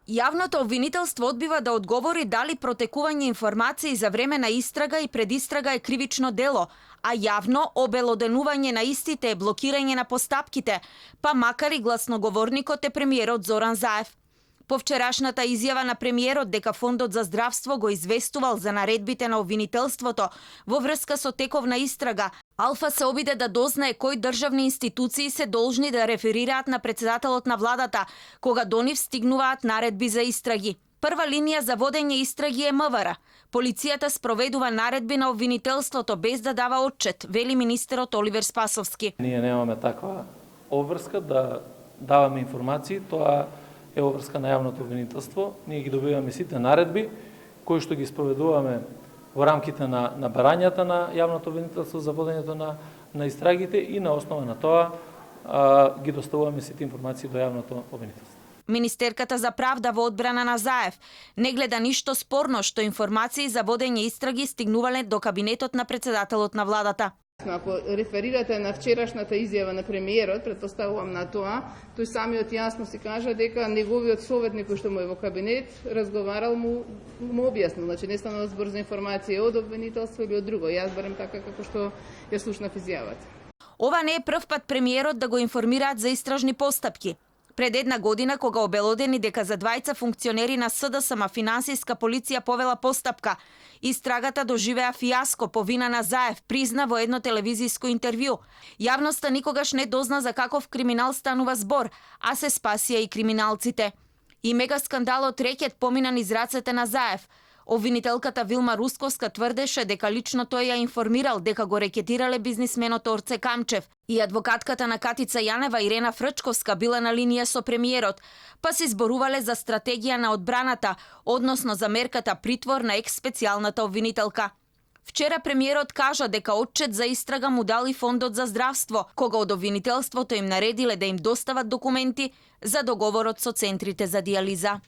Јавното обвинителство одбива да одговори дали протекување информации за време на истрага и предистрага е кривично дело, а јавно обелоденување на истите е блокирање на постапките, па макар и гласноговорникот е премиерот Зоран Заев. По вчерашната изјава на премиерот дека Фондот за здравство го известувал за наредбите на обвинителството во врска со теков на истрага, Алфа се обиде да дознае кои државни институции се должни да реферираат на председателот на владата кога до нив стигнуваат наредби за истраги. Прва линија за водење истраги е МВР. Полицијата спроведува наредби на обвинителството без да дава отчет, вели министерот Оливер Спасовски. Ние немаме таква обврска да даваме информации, тоа е обврска на јавното обвинителство. Ние ги добиваме сите наредби кои што ги спроведуваме во рамките на барањата на јавното обвинителство за водењето на истрагите и на основа на тоа ги доставуваме сите информации до јавното обвинителство. Министерката за правда во одбрана на Заев не гледа ништо спорно што информации за водење истраги стигнувале до кабинетот на председателот на владата. Ако реферирате на вчерашната изјава на премиерот, предпоставувам на тоа, тој самиот јасно си кажа дека неговиот советник кој што му е во кабинет разговарал му објаснил, значи не станува збор за информација од обвинителство или од друго. Јас барем така како што ја слушнав изјавата. Ова не е прв пат премиерот да го информираат за истражни постапки. Пред една година, кога обелодени дека за двајца функционери на СДСМ финансиска полиција повела постапка, истрагата доживеа фијаско по вина на Заев, призна во едно телевизиско интервју. Јавноста никогаш не дозна за каков криминал станува збор, а се спасија и криминалците. И мега скандалот рекет помина низ рацете на Заев. Обвинителката Вилма Русковска тврдеше дека лично тој ја информирал дека го рекетирале бизнисменот Орце Камчев и адвокатката на Катица Јанева Ирена Фрчковска била на линија со премиерот, па се зборувале за стратегија на одбраната, односно за мерката притвор на екс-специјалната обвинителка. Вчера премиерот кажа дека отчет за истрага му дали Фондот за здравство, кога од обвинителството им наредиле да им достават документи за договорот со центрите за дијализа.